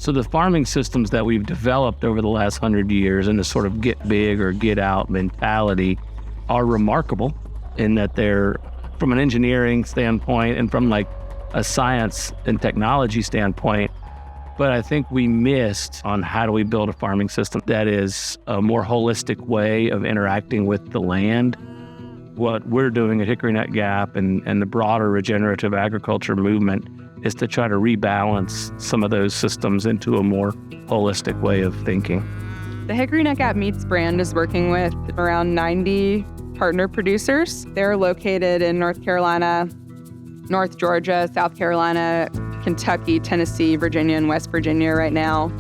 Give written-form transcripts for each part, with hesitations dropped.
So the farming systems that we've developed over the last 100 years in the sort of get big or get out mentality are remarkable in that they're, from an engineering standpoint and from like a science and technology standpoint, but I think we missed on how do we build a farming system that is a more holistic way of interacting with the land. What we're doing at Hickory Nut Gap and the broader regenerative agriculture movement is to try to rebalance some of those systems into a more holistic way of thinking. The Hickory Nut Gap Meats brand is working with around 90 partner producers. They're located in North Carolina, North Georgia, South Carolina, Kentucky, Tennessee, Virginia, and West Virginia right now.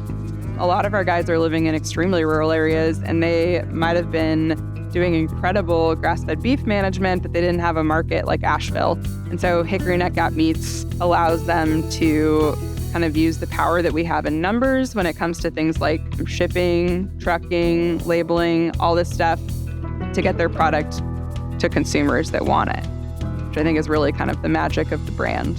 A lot of our guys are living in extremely rural areas, and they might have been doing incredible grass-fed beef management, but they didn't have a market like Asheville. And so Hickory Nut Gap Meats allows them to kind of use the power that we have in numbers when it comes to things like shipping, trucking, labeling, all this stuff to get their product to consumers that want it, which I think is really kind of the magic of the brand.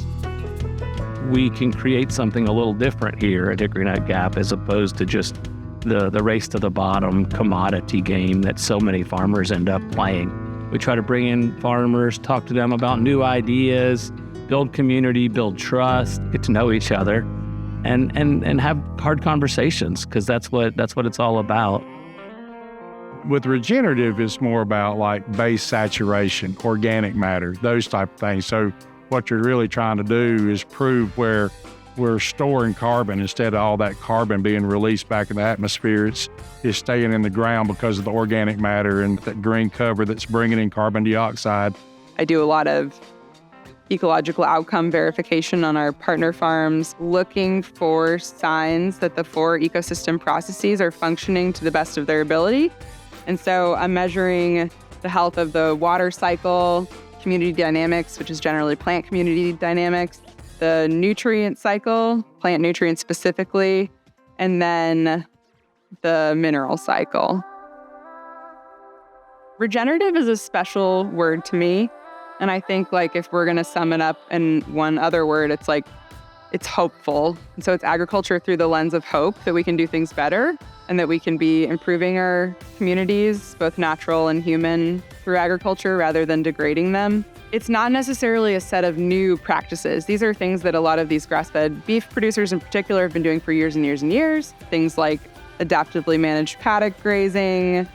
We can create something a little different here at Hickory Nut Gap as opposed to just the race to the bottom commodity game that so many farmers end up playing. We try to bring in farmers, talk to them about new ideas, build community, build trust, get to know each other, and have hard conversations, because that's what it's all about. With regenerative, it's more about like base saturation, organic matter, those type of things. So what you're really trying to do is prove where we're storing carbon instead of all that carbon being released back in the atmosphere. It's staying in the ground because of the organic matter and that green cover that's bringing in carbon dioxide. I do a lot of ecological outcome verification on our partner farms, looking for signs that the 4 ecosystem processes are functioning to the best of their ability. And so I'm measuring the health of the water cycle, community dynamics, which is generally plant community dynamics, the nutrient cycle, plant nutrients specifically, and then the mineral cycle. Regenerative is a special word to me. And I think like if we're gonna sum it up in one other word, it's like, it's hopeful. And so it's agriculture through the lens of hope that we can do things better and that we can be improving our communities, both natural and human, through agriculture rather than degrading them. It's not necessarily a set of new practices. These are things that a lot of these grass-fed beef producers in particular have been doing for years and years and years. Things like adaptively managed paddock grazing,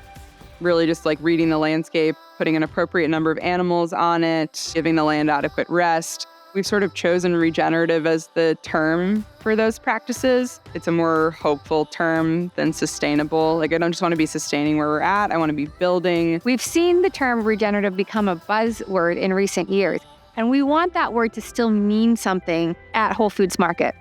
really just like reading the landscape, putting an appropriate number of animals on it, giving the land adequate rest. We've sort of chosen regenerative as the term for those practices. It's a more hopeful term than sustainable. Like, I don't just want to be sustaining where we're at. I want to be building. We've seen the term regenerative become a buzzword in recent years, and we want that word to still mean something at Whole Foods Market.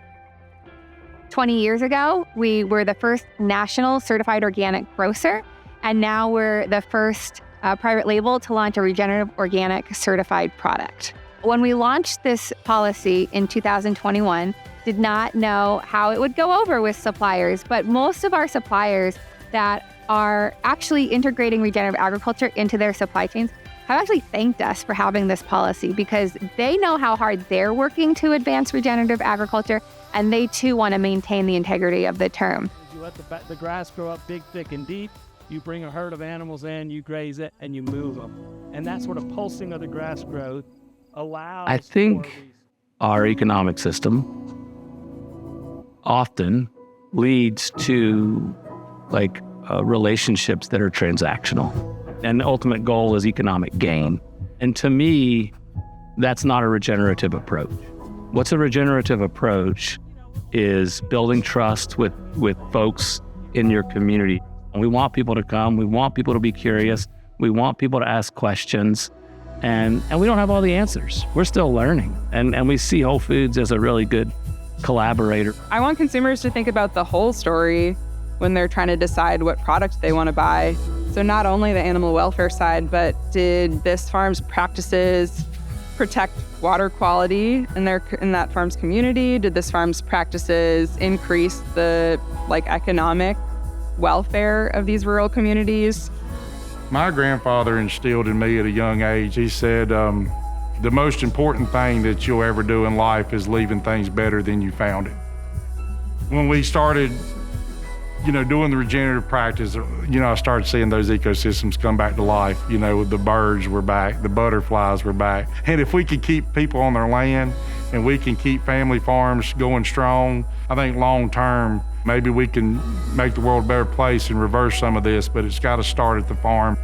20 years ago, we were the first national certified organic grocer, and now we're the first private label to launch a regenerative organic certified product. When we launched this policy in 2021, did not know how it would go over with suppliers, but most of our suppliers that are actually integrating regenerative agriculture into their supply chains have actually thanked us for having this policy, because they know how hard they're working to advance regenerative agriculture, and they too want to maintain the integrity of the term. You let the grass grow up big, thick, and deep. You bring a herd of animals in, you graze it, and you move them. And that sort of pulsing of the grass growth allows... I think our economic system often leads to relationships that are transactional. And the ultimate goal is economic gain. And to me, that's not a regenerative approach. What's a regenerative approach is building trust with folks in your community. And we want people to come. We want people to be curious. We want people to ask questions. And we don't have all the answers. We're still learning. And we see Whole Foods as a really good collaborator. I want consumers to think about the whole story when they're trying to decide what product they want to buy. So not only the animal welfare side, but did this farm's practices protect water quality in that farm's community? Did this farm's practices increase the economic welfare of these rural communities? My grandfather instilled in me at a young age, he said, the most important thing that you'll ever do in life is leaving things better than you found it. When we started, doing the regenerative practice, I started seeing those ecosystems come back to life. The birds were back, the butterflies were back. And if we could keep people on their land and we can keep family farms going strong, I think long term, maybe we can make the world a better place and reverse some of this, but it's got to start at the farm.